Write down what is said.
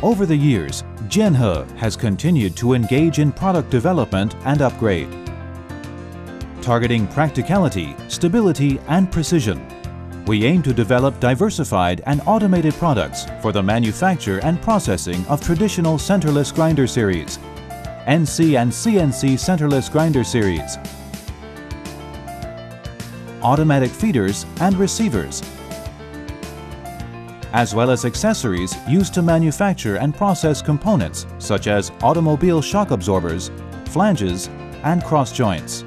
Over the years, Jainnher has continued to engage in product development and upgrade, targeting practicality, stability, and precision. We aim to develop diversified and automated products for the manufacture and processing of traditional centerless grinder series, NC and CNC centerless grinder series, automatic feeders and receivers, as well as accessories used to manufacture and process components such as automobile shock absorbers, flanges, and cross joints.